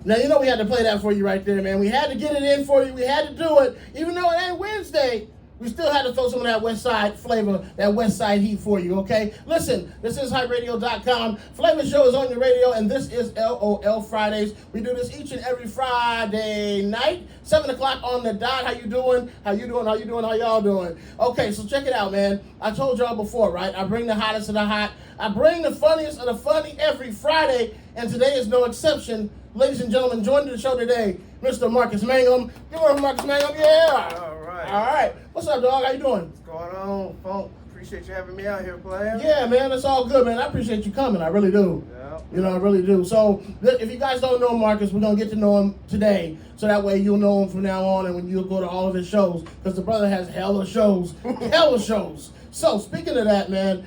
Now, you know we had to play that for you right there, man. We had to get it in for you. We had to do it. Even though it ain't Wednesday, we still had to throw some of that West Side flavor, that West Side heat for you, okay? Listen, this is hyperadio.com. Flavor Show is on your radio, and this is LOL Fridays. We do this each and every Friday night, 7 o'clock on the dot. How you doing? How you doing? How you doing? How y'all doing? Okay, so check it out, man. I told y'all before, right? I bring the hottest of the hot. I bring the funniest of the funny every Friday, and today is no exception. Ladies and gentlemen, joining the show today, Mr. Marcus Mangham. Give it up, Marcus Mangham. Yeah. All right. All right. What's up, dog? How you doing? What's going on, Funk? Appreciate you having me out here, player. Yeah, man. It's all good, man. I appreciate you coming. I really do. Yeah. You know, I really do. So, if you guys don't know Marcus, we're going to get to know him today. So that way you'll know him from now on and when you'll go to all of his shows. Because the brother has hella shows. Hella shows. So, speaking of that, man,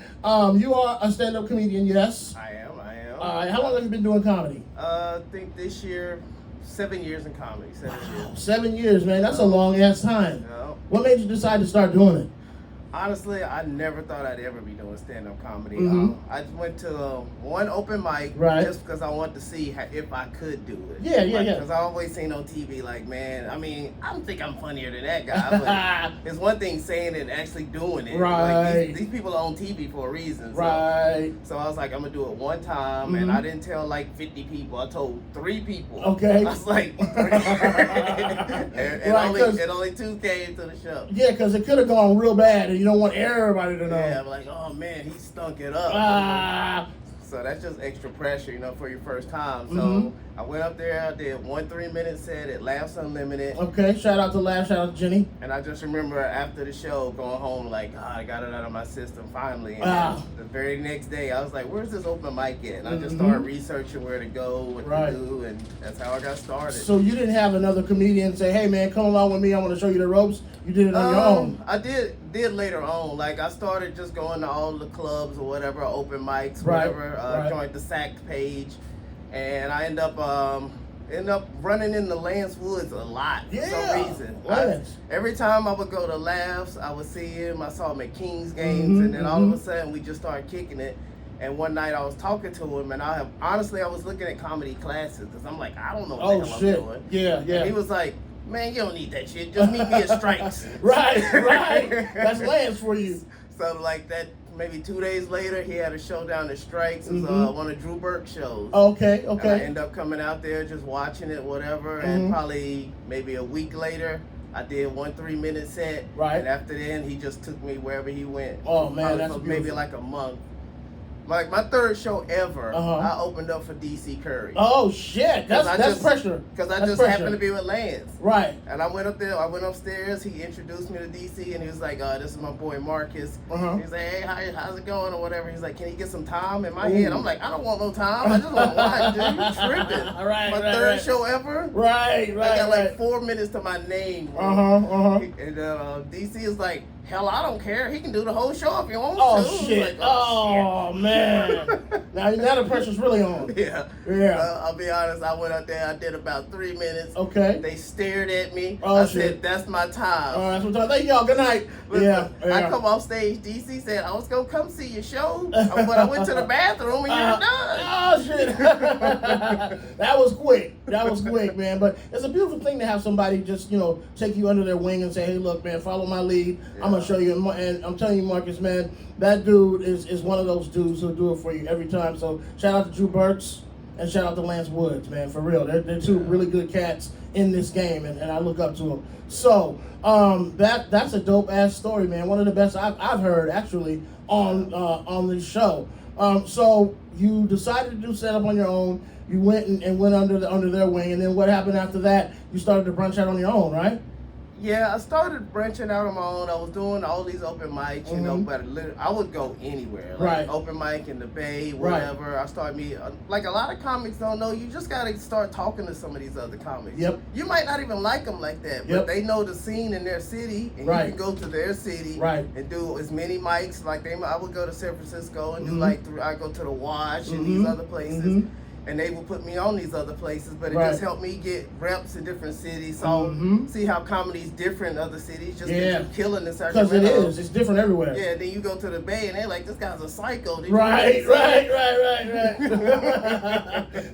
you are a stand-up comedian, yes? I am. All right. How long have you been doing comedy? I think this year, 7 years in comedy. 7 years. 7 years, man. That's a long-ass time. Yeah. What made you decide to start doing it? Honestly, I never thought I'd ever be doing stand-up comedy. Mhm. I just went to one open mic Right. just because I wanted to see if I could do it. Yeah. Because I always seen on TV, like, man, I mean, I don't think I'm funnier than that guy. But it's one thing saying it and actually doing it. Right. Like, these people are on TV for a reason. So. Right. So I was like, I'm gonna do it one time, and I didn't tell like 50 people. I told 3 people. Okay. I was like, and Right, only 2 came to the show. Yeah, because it could have gone real bad, and you don't want everybody to know. Yeah, I'm like, oh man, he stunk it up. Ah. So that's just extra pressure, for your first time. So I went up there, I did 1 3-minute set at Laughs Unlimited. Okay, shout out to Lash, shout out to Jenny. And I just remember after the show going home like, I got it out of my system finally. And Wow. the very next day I was like, where's this open mic at? And I just started researching where to go, what to do, and that's how I got started. So you didn't have another comedian say, hey man, come along with me, I want to show you the ropes. You did it on your own. I did later on. Like I started just going to all the clubs or whatever, open mics, Right, whatever. right. Joined the SACT page, and I end up running into Lance Woods a lot for some reason. Lance. Every time I would go to Laughs, I would see him. I saw him at Kings games, and then all of a sudden we just started kicking it. And one night I was talking to him, and I was looking at comedy classes because I'm like, I don't know what the hell I'm doing. Yeah. And he was like, man, you don't need that shit. Just meet me at Strikes. right. That's Lance for you. So like that, maybe 2 days later, he had a show down at Strikes. It was one of Drew Burke's shows. Okay. And I end up coming out there, just watching it, whatever. And probably maybe a week later, I did 1 3-minute set. Right. And after then, he just took me wherever he went. Oh man, Probably that's for beautiful. maybe like a month. Like my 3rd show ever, I opened up for DC Curry. Oh shit, that's pressure. Because I That's just pressure. happened to be with Lance. Right. And I went up there, I went upstairs, he introduced me to DC, and he was like, this is my boy Marcus. He was like, hey, how's it going, or whatever. He's like, can you get some time? In my head, I'm like, I don't want no time, I just want to watch, dude, you tripping. My 3rd show ever? Right. I got like 4 minutes to my name. And DC is like, hell, I don't care. He can do the whole show if he wants to. Shit. Like, oh shit. Man. now the pressure's really on. Yeah. I'll be honest, I went out there, I did about 3 minutes. Okay. They stared at me. Oh, I shit. said, that's my time. All right, so thank y'all. Good night. Listen, I come off stage, DC said, I was going to come see your show, but I went to the bathroom and you're done. Oh, shit. That was quick, man. But it's a beautiful thing to have somebody just, take you under their wing and say, hey, look, man, follow my lead. I'm going to show you. And I'm telling you, Marcus, man, that dude is one of those dudes who'll do it for you every time. So shout out to Drew Burks and shout out to Lance Woods, man, for real. They're 2 really good cats in this game, and I look up to them. So that's a dope-ass story, man. One of the best I've heard, actually, on this show. So you decided to do stand-up on your own. You went and went under their wing, and then what happened after that? You started to branch out on your own, right? Yeah, I started branching out on my own. I was doing all these open mics, but I would go anywhere. Like open mic in the Bay, whatever. I started meeting, like a lot of comics don't know, you just got to start talking to some of these other comics. Yep. You might not even like them like that, but they know the scene in their city, and you can go to their city and do as many mics. Like I would go to San Francisco and do I go to the Wash and these other places. And they will put me on these other places, but it just helped me get reps in different cities. So see how comedy's different in other cities. Just because you're killing in Sacramento. Because it is. It's different everywhere. Yeah, then you go to the Bay and they're like, this guy's a psycho. Right.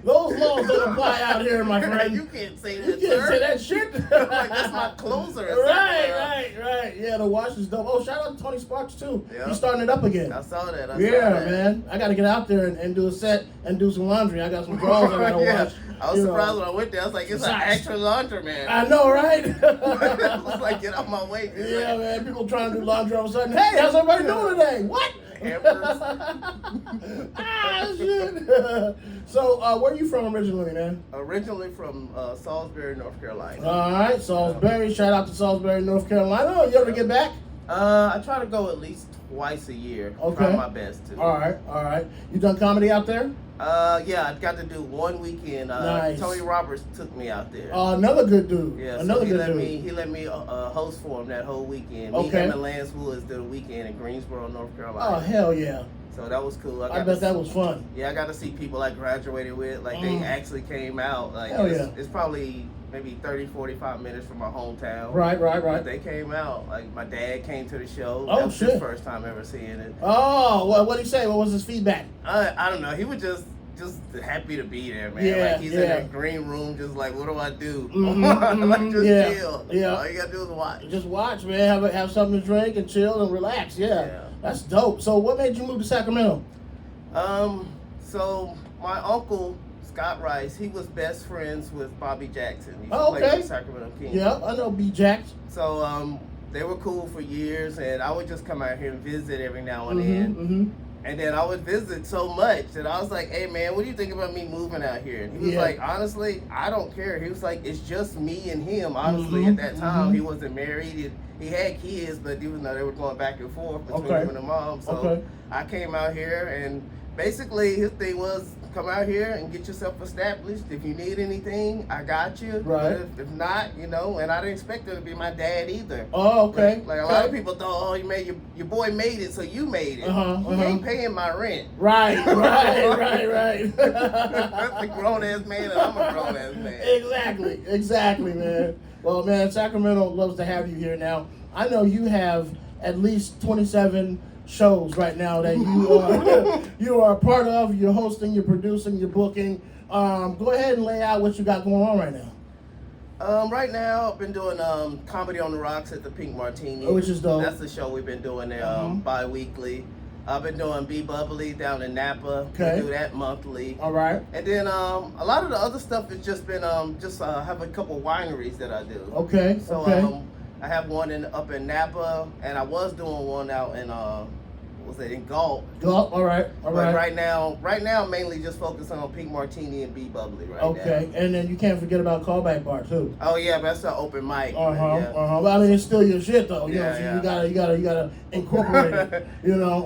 Those laws don't doesn't apply out here, my friend. You can't say that. You can't say that shit. Like that's my closer. Right. Yeah, the wash is dope. Oh, shout out to Tony Sparks too. Yep. He's starting it up again. I saw that. I saw that. Man. I got to get out there and do a set and do some laundry. I got some drawers I got to wash. I was surprised when I went there. I was like, it's an actual laundromat. I know, right? I was like, get out my way. Yeah, man. People trying to do laundry all of a sudden. Hey, how's everybody doing today? What? Shit. So, where are you from originally, man? Originally from Salisbury, North Carolina. All right, Salisbury. Shout out to Salisbury, North Carolina. You ever get back? I try to go at least twice a year. Okay. Try my best to. All right. You done comedy out there? Yeah, I got to do one weekend. Nice. Tony Roberts took me out there. Another good dude. Yeah, another so good dude. He let me host for him that whole weekend. Okay. Me, him, and Lance Woods did a weekend in Greensboro, North Carolina. Oh, hell yeah. So that was cool. I bet that was fun. Yeah, I got to see people I graduated with. Like, they actually came out. Like, it's probably maybe 30, 45 minutes from my hometown. Right. But they came out. Like, my dad came to the show. Oh, that was shit. his first time ever seeing it. Oh, what did he say? What was his feedback? I don't know. He was just happy to be there, man. Yeah, like, he's in that green room just like, what do I do? Mm-hmm, like, just chill. Yeah. All you got to do is watch. Just watch, man. Have something to drink and chill and relax. Yeah. That's dope. So what made you move to Sacramento? So my uncle, Scott Rice, he was best friends with Bobby Jackson. He okay. played for Sacramento Kings. Yeah, I know B. Jackson. So they were cool for years, and I would just come out here and visit every now and then. Mm-hmm. And then I would visit so much that I was like, hey, man, what do you think about me moving out here? And he was like, honestly, I don't care. He was like, it's just me and him. Honestly, at that time, he wasn't married. He had kids, but even though they were going back and forth between him and the mom. So I came out here, and basically his thing was, come out here and get yourself established. If you need anything, I got you. Right. But if not, and I didn't expect him to be my dad either. Oh, okay. Like a lot of people thought, oh, your boy made it, so you made it. He ain't paying my rent. Right. That's a grown ass man, and I'm a grown ass man. Exactly, man. Well, man, Sacramento loves to have you here now. I know you have at least 27 shows right now that you are a part of. You're hosting, you're producing, you're booking. Go ahead and lay out what you got going on right now. Right now, I've been doing Comedy on the Rocks at the Pink Martini. Which is dope. That's the show we've been doing bi-weekly. I've been doing Be Bubbly down in Napa. Okay. We do that monthly. All right. And then a lot of the other stuff has just been have a couple wineries that I do. Okay. So I have one up in Napa, and I was doing one out in in Galt. All right. But right now, mainly just focusing on Pink Martini and Be Bubbly now. Okay, and then you can't forget about Callback Bar too. Oh yeah, that's an open mic. But I mean, it's still your shit though. You know, so you gotta incorporate it.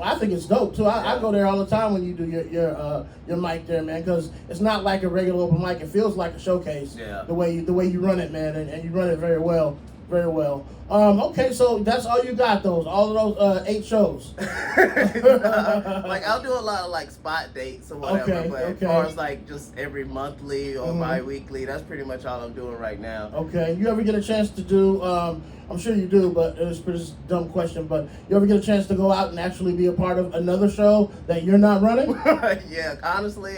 I think it's dope too. I go there all the time when you do your mic there, man, because it's not like a regular open mic. It feels like a showcase. Yeah. The way you run it, man, and you run it very well. Very well. Okay, so that's all you got, all of those 8 shows. Like, I'll do a lot of like spot dates or whatever, but as far as like just every monthly or bi-weekly, that's pretty much all I'm doing right now. Okay, you ever get a chance to do, I'm sure you do, but it's a pretty dumb question, but you ever get a chance to go out and actually be a part of another show that you're not running? Yeah, honestly,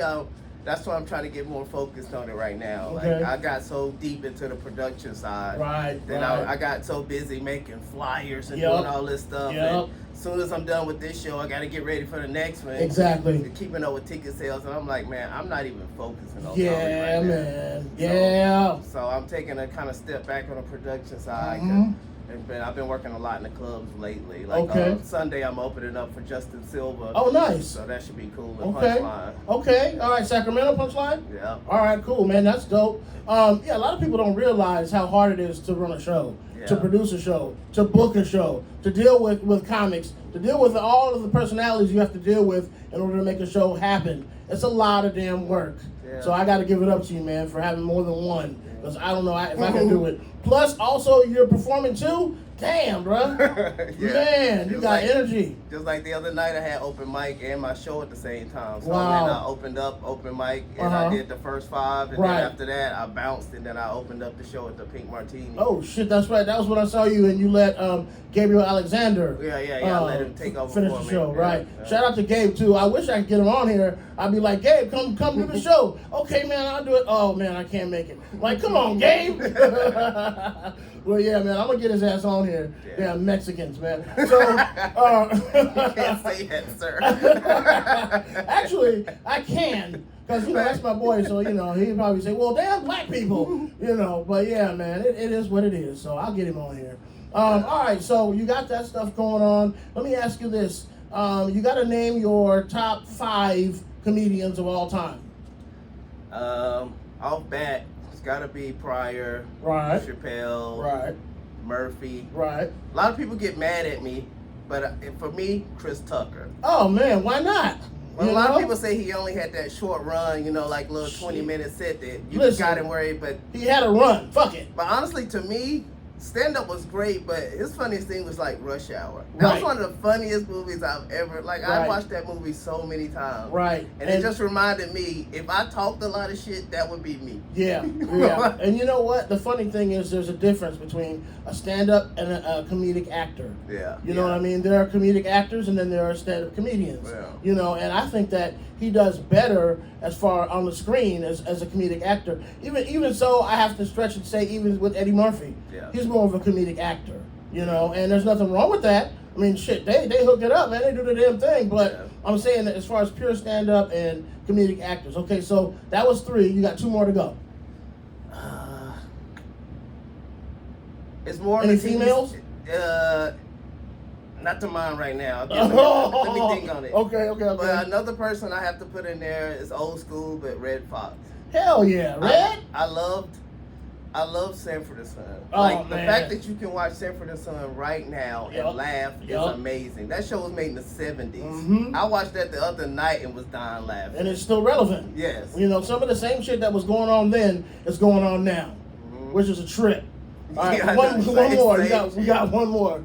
that's why I'm trying to get more focused on it right now. Okay. Like, I got so deep into the production side. Right. I got so busy making flyers and doing all this stuff. And as soon as I'm done with this show, I got to get ready for the next one. Exactly. Keeping up with ticket sales. And I'm like, man, I'm not even focusing on comedy right now. So I'm taking a kind of step back on the production side. And I've been working a lot in the clubs lately. Like Sunday, I'm opening up for Justin Silva. Oh, nice. So that should be cool. Punchline. Okay. All right. Sacramento Punchline? Yeah. All right. Cool, man. That's dope. A lot of people don't realize how hard it is to run a show, to produce a show, to book a show, to deal with comics, to deal with all of the personalities you have to deal with in order to make a show happen. It's a lot of damn work. Yeah. So I got to give it up to you, man, for having more than one. Because I don't know if I can do it. Plus, also, you're performing too. Damn, bro. Yeah. Man, you got energy. Just like the other night, I had open mic and my show at the same time. So wow. then I opened up open mic and I did the first 5. And then after that, I bounced and then I opened up the show at the Pink Martini. Oh, shit, that's right. That was when I saw you and you let Gabriel Alexander. I let him take over finish for the show, me. right? Shout out to Gabe, too. I wish I could get him on here. I'd be like, Gabe, come do the show. Okay, man, I'll do it. Oh, man, I can't make it. Like, come on, Gabe. Well, yeah, man, I'm going to get his ass on here. Yeah. Damn Mexicans, man. So, you can't say that, sir. Actually, I can. Because, that's my boy, so, he'd probably say, well, damn black people, But, yeah, man, it is what it is. So I'll get him on here. All right, so you got that stuff going on. Let me ask you this. You got to name your top 5 comedians of all time. Off bat, it's got to be Pryor, right? Chappelle, right? Murphy, right? A lot of people get mad at me, but for me, Chris Tucker. Oh man, why not? Well, a lot of people say he only had that short run, like little 20-minute set that you got him worried, but he had a run. Fuck it. But honestly, to me, stand-up was great, but his funniest thing was like Rush Hour. That was one of the funniest movies I've ever, I watched that movie so many times. Right. And it just reminded me, if I talked a lot of shit, that would be me. Yeah, yeah. And you know what? The funny thing is there's a difference between a stand-up and a comedic actor. Yeah. You know what I mean? There are comedic actors and then there are stand-up comedians. Yeah. And I think that he does better as far on the screen as a comedic actor. Even so, I have to stretch and say even with Eddie Murphy, he's more of a comedic actor, and there's nothing wrong with that. I mean, shit, they hook it up, man. They do the damn thing. But I'm saying that as far as pure stand-up and comedic actors. Okay, so that was 3. You got 2 more to go. It's more any females? Not to mind right now. Let me think on it. Okay. But another person I have to put in there is old school, but Red Fox. Hell yeah, Red. I loved Sanford and Son. Man. The fact that you can watch Sanford and Son right now and laugh is amazing. That show was made in the 70s. Mm-hmm. I watched that the other night and was dying laughing. And it's still relevant. Yes. Some of the same shit that was going on then is going on now, which is a trip. All right, one more. We got one more.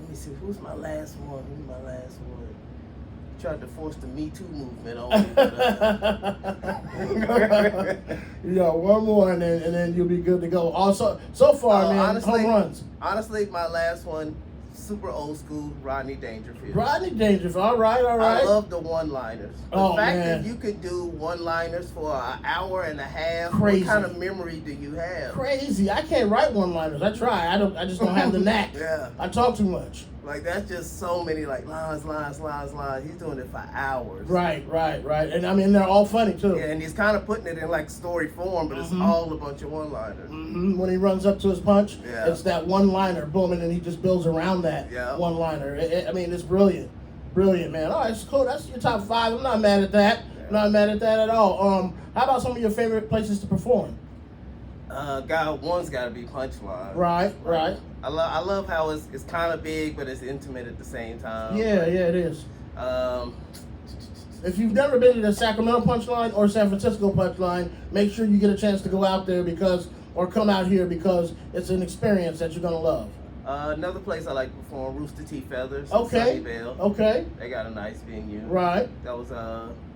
Let me see. Who's my last one? Tried to force the Me Too movement on me. One more, and then you'll be good to go. Also, so far, man, honestly, home runs. Honestly, my last one, super old school, Rodney Dangerfield. Rodney Dangerfield, all right. I love the one-liners. The fact man. that you could do one-liners for an hour and a half. Crazy. What kind of memory do you have? Crazy. I can't write one-liners. I try. I just don't have the knack. Yeah. I talk too much. That's just so many lines. He's doing it for hours. Right. And I mean, they're all funny too. Yeah, and he's kind of putting it in story form, but it's all a bunch of one-liners. Mm-hmm. When he runs up to his punch, it's that one-liner, boom, and then he just builds around that one-liner. I mean, it's brilliant, man. All right, it's cool. That's your top 5. I'm not mad at that. Yeah. I'm not mad at that at all. How about some of your favorite places to perform? One's got to be Punchline. Right. I love how it's kind of big, but it's intimate at the same time. Yeah, it is. If you've never been to the Sacramento Punchline or San Francisco Punchline, make sure you get a chance to go out there or come out here because it's an experience that you're gonna love. Another place I like to perform, Rooster T. Feathers. Okay. Sunnyvale. Okay. They got a nice venue. Right. That was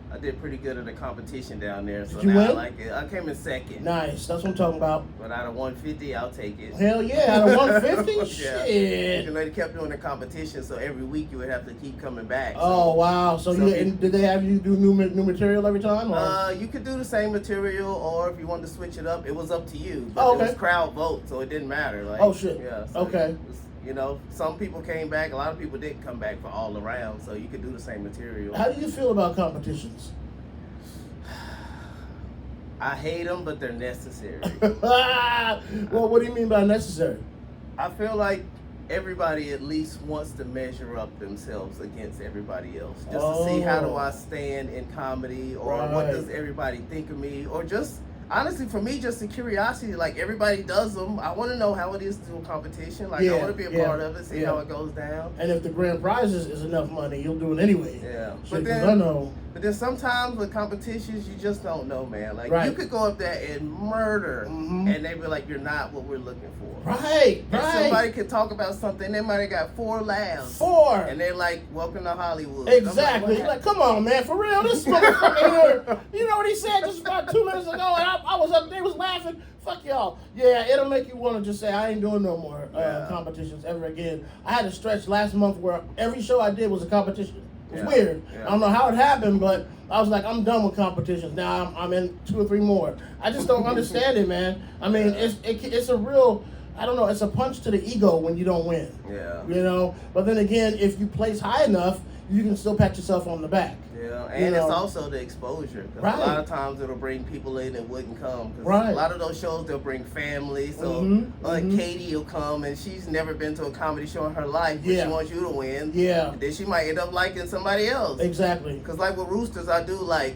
I did pretty good at a competition down there, so did you now win? I like it. I came in second. Nice, that's what I'm talking about. But out of 150, I'll take it. Hell yeah, out of 150? Yeah. Shit. They kept doing the competition, so every week you would have to keep coming back. Oh, wow. So did they have you do new material every time? Or? You could do the same material, or if you wanted to switch it up, it was up to you. But okay. It was crowd vote, so it didn't matter. Oh, shit. Yeah. So okay. Some people came back. A lot of people didn't come back for all around, so you could do the same material. How do you feel about competitions? I hate them, but they're necessary. Well, what do you mean by necessary? I feel like everybody at least wants to measure up themselves against everybody else. Just to see how do I stand in comedy, or what does everybody think of me, or just, honestly, for me, just a curiosity. Everybody does them. I want to know how it is to do a competition. I want to be a part of it, see how it goes down. And if the grand prize is enough money, you'll do it anyway. Yeah. But then, I know. But then sometimes with competitions, you just don't know, man. Like, you could go up there and murder, and they be like, you're not what we're looking for. Right. And somebody could talk about something, they might have got 4 laughs. 4. And they're like, welcome to Hollywood. Exactly. Like, come on, man, for real. This motherfucker here, you know what he said just about 2 minutes ago, and I was up there, was laughing. Fuck y'all. Yeah, it'll make you want to just say, I ain't doing no more competitions ever again. I had a stretch last month where every show I did was a competition. It's weird. I don't know how it happened, but I was like, I'm done with competitions. Now I'm in 2 or 3 more. I just don't understand it, man. I mean, it's a real, I don't know, it's a punch to the ego when you don't win. Yeah. You know? But then again, if you place high enough, you can still pat yourself on the back. Yeah, and it's also the exposure. A lot of times it'll bring people in that wouldn't come. A lot of those shows, they'll bring family. So Katie will come, and she's never been to a comedy show in her life, but she wants you to win. Yeah. And then she might end up liking somebody else. Exactly. Because like with Roosters, I do like,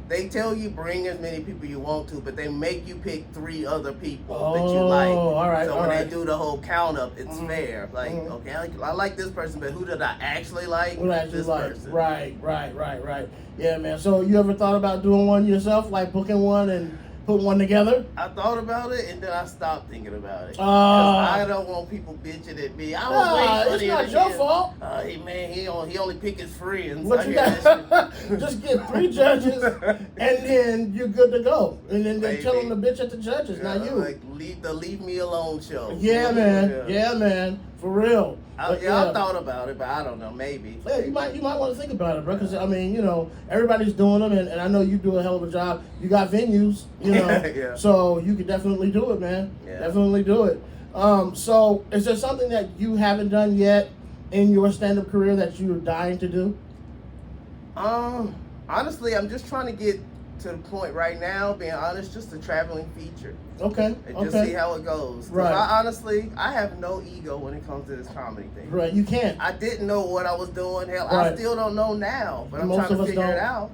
they tell you bring as many people you want to, but they make you pick 3 other people that you like. So when they do the whole count up, it's fair. Like, okay, I like this person, but who did I actually like? This person. Right. Yeah, man. So you ever thought about doing one yourself, like booking one and put one together? I thought about it, and then I stopped thinking about it. I don't want people bitching at me. I was waiting for it's not your fault. Hey, man, he only pick his friends. What you got? Just get 3 judges, and then you're good to go. And then they tell them the bitch at the judges, not you. Like, leave me alone show. Yeah, man. Yeah, man. For real. I thought about it, but I don't know. Maybe. Yeah, you might want to think about it, bro. Because I mean, you know, everybody's doing them, and I know you do a hell of a job. You got venues, you know, so you could definitely do it, man. Yeah. Definitely do it. So is there something that you haven't done yet in your stand-up career that you're dying to do? Honestly, I'm just trying to get to the point right now, being honest, just a traveling feature. Okay. And just see how it goes. Right. I have no ego when it comes to this comedy thing. Right. You can't. I didn't know what I was doing. Hell, I still don't know now, but I'm trying to figure it out.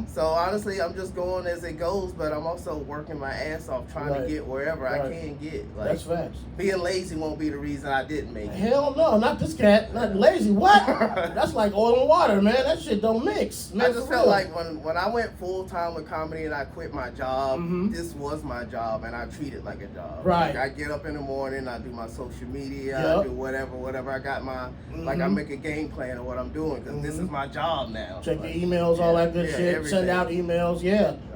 So honestly, I'm just going as it goes, but I'm also working my ass off trying to get wherever I can get. Like, that's facts. Being lazy won't be the reason I didn't make it. Hell no, not this cat. Not lazy. What? That's like oil and water, man. That shit don't mix. Man, I just felt like when I went full time with comedy and I quit my job, this was my job, and I treat it like a job. Right. Like, I get up in the morning, I do my social media, I do whatever. I got my, like, I make a game plan of what I'm doing, because this is my job now. Check your emails, all that good shit. Everything. Send out emails,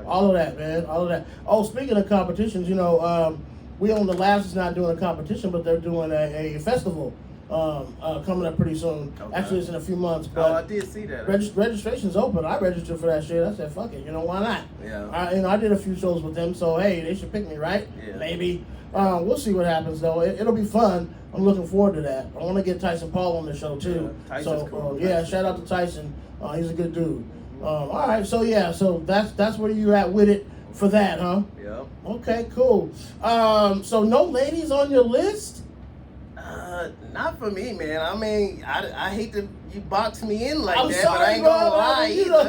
all of that, man, all of that. Oh, speaking of competitions, you know, We on the Laughs is not doing a competition, but they're doing a festival coming up pretty soon. Okay. Actually, it's in a few months. But I did see that. Registration's open. I registered for that shit. I said, fuck it. You know, why not? Yeah. I did a few shows with them, so hey, they should pick me, right? Yeah. Maybe. We'll see what happens, though. It'll be fun. I'm looking forward to that. I want to get Tyson Paul on the show, too. Yeah, Tyson's cool. Shout out to Tyson. He's a good dude. All right, so that's where you at with it for that, huh? Yeah. Okay, cool. So no ladies on your list? Not for me, man. I mean, I hate to you box me in like I'm that, sorry, but I ain't gonna lie either.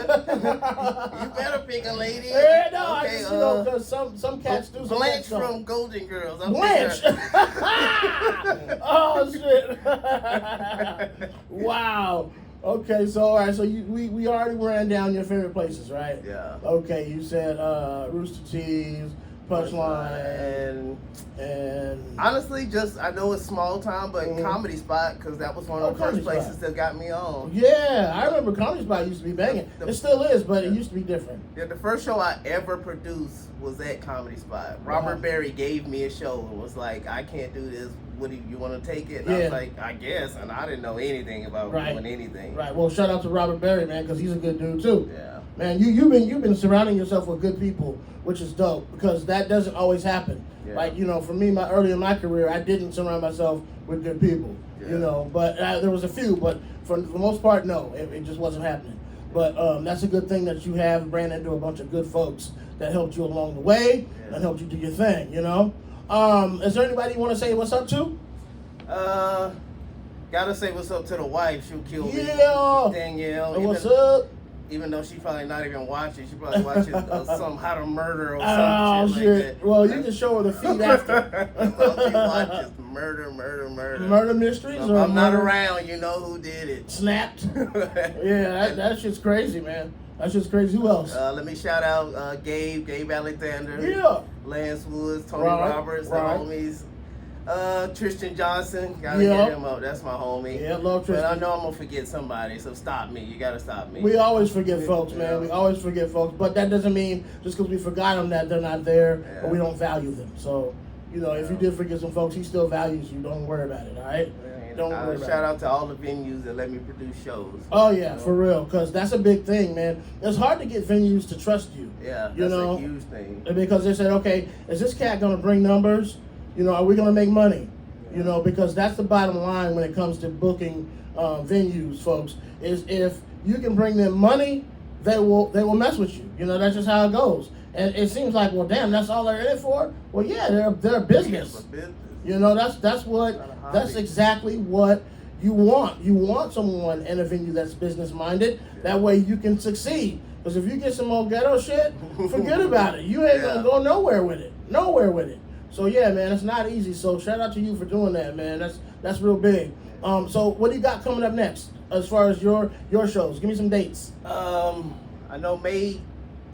You better pick a lady. Yeah, no, okay, because some cats do. Blanche from Golden Girls. Blanche. Oh shit! Wow. Okay, so all right, so we already ran down your favorite places, right? Yeah. Okay, you said Rooster Teeth, Punchline, and honestly, just I know it's small time, but Comedy Spot, because that was one of the first places that got me on. Yeah, I remember Comedy Spot used to be banging. It still is, but it used to be different. Yeah, the first show I ever produced was at Comedy Spot. Robert Berry gave me a show and was like, I can't do this. What do you want to take it? And I was like, I guess. And I didn't know anything about doing anything. Right. Well, shout out to Robert Berry, man, because he's a good dude too. Yeah. Man, you've been surrounding yourself with good people, which is dope, because that doesn't always happen. Yeah. Like, you know, for me, early in my career, I didn't surround myself with good people. Yeah. You know, but there was a few, but for the most part, no, it just wasn't happening. But that's a good thing that you have ran into a bunch of good folks that helped you along the way and helped you do your thing, you know? Is there anybody you want to say what's up to? Gotta say what's up to the wife. She'll kill me. Danielle. What's up? Even though she's probably not even watching, she probably watching some How to Murder or some shit like that. Well, you can show her the feed after. All she watches murder. Murder mysteries? I'm not around, you know who did it. Snapped? Yeah, that shit's crazy, man. That's just crazy. Who else? Let me shout out Gabe Alexander. Yeah. Lance Woods, Tony Roberts, the homies. Tristan Johnson, gotta get him up. That's my homie. Yeah, love Tristan. But I know I'm gonna forget somebody, so stop me. You gotta stop me. We always forget folks, man. We always forget folks, but that doesn't mean just because we forgot them that they're not there or we don't value them. So, you know, if you did forget some folks, he still values you. Don't worry about it, all right? Don't worry about it. Shout out to all the venues that let me produce shows. Oh yeah, for real, because that's a big thing, man. It's hard to get venues to trust you. Yeah, that's a huge thing. Because they said, okay, is this cat gonna bring numbers? You know, are we gonna make money? You know, because that's the bottom line when it comes to booking venues, folks. Is if you can bring them money, they will mess with you. You know, that's just how it goes. And it seems like, well, damn, that's all they're in it for. Well, yeah, they're a business. You know, that's exactly what you want. You want someone in a venue that's business minded. That way you can succeed. Because if you get some old ghetto shit, forget about it. You ain't gonna go nowhere with it. Nowhere with it. So yeah, man, it's not easy. So shout out to you for doing that, man. That's real big. So what do you got coming up next as far as your shows? Give me some dates. I know May,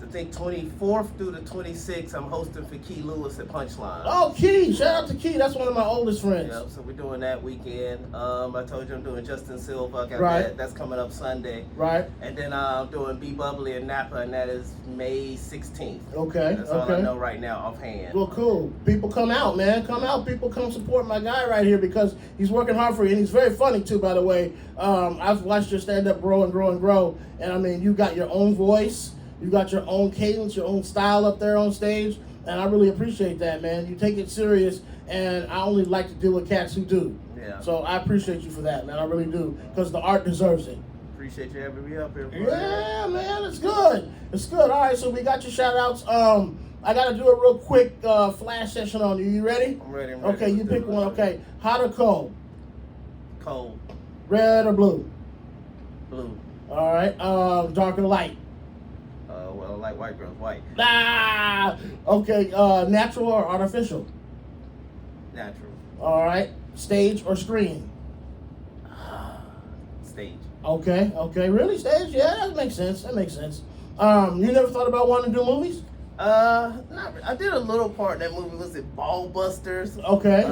I think 24th through the 26th, I'm hosting for Key Lewis at Punchline. Oh, Key! Shout out to Key. That's one of my oldest friends. Yep, so we're doing that weekend. I told you I'm doing Justin Silva. That's coming up Sunday. Right. And then I'm doing Be Bubbly in Napa, and that is May 16th. Okay. That's all I know right now offhand. Well, cool. People come out, man. Come out. People come support my guy right here because he's working hard for you. And he's very funny, too, by the way. I've watched your stand-up grow and grow and grow. And, I mean, you got your own voice. You got your own cadence, your own style up there on stage, and I really appreciate that, man. You take it serious, and I only like to deal with cats who do. Yeah. So I appreciate you for that, man. I really do, because the art deserves it. Appreciate you having me up here, bro. Yeah, man, it's good. It's good. All right, so we got your shout-outs. I got to do a real quick flash session on you. You ready? I'm ready. Okay, you pick one. Okay, hot or cold? Cold. Red or blue? Blue. All right, dark or light? Well, like white girls, white. Okay, natural or artificial? Natural. All right, stage or screen? Stage. Okay, really, stage? Yeah, that makes sense. You never thought about wanting to do movies? I did a little part in that movie. Was it Ball Busters? Okay.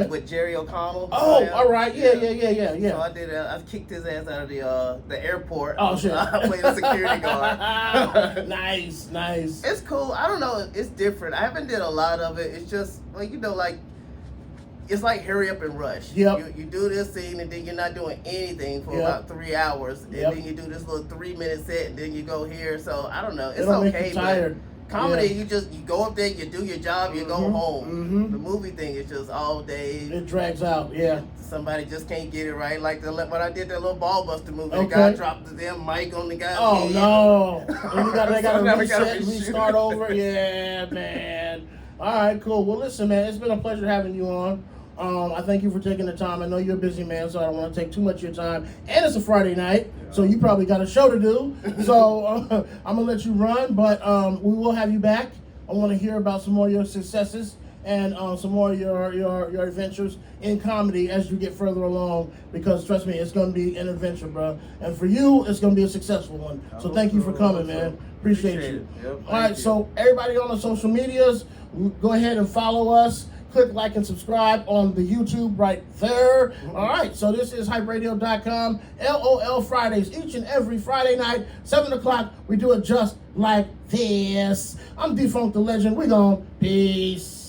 With Jerry O'Connell. Oh, all right. Yeah. So I did. I kicked his ass out of the airport. Oh shit! I played a security guard. Nice. It's cool. I don't know. It's different. I haven't did a lot of it. It's just like it's like hurry up and rush. Yep. You do this scene and then you're not doing anything for about 3 hours, and then you do this little 3-minute set, and then you go here. So I don't know. It's It'll okay. Make you tired. Comedy, you go up there, you do your job, you go home. The movie thing is just all day. It drags out, yeah. Somebody just can't get it right. Like when I did that little Ball Buster movie, the guy dropped the damn mic on the guy's head. No. And they got to restart over. Yeah, man. All right, cool. Well, listen, man, it's been a pleasure having you on. I thank you for taking the time. I know you're a busy man, so I don't want to take too much of your time. And it's a Friday night, so you probably got a show to do. So I'm going to let you run, but we will have you back. I want to hear about some more of your successes and some more of your adventures in comedy as you get further along, because trust me, it's going to be an adventure, bro. And for you, it's going to be a successful one. So thank you for coming, man. Appreciate you. Yep, all right, so everybody on the social medias, go ahead and follow us. Click like and subscribe on the YouTube right there. All right, so this is hyperadio.com, LOL Fridays. Each and every Friday night, 7 o'clock, we do it just like this. I'm Defunct the Legend. We gone. Peace.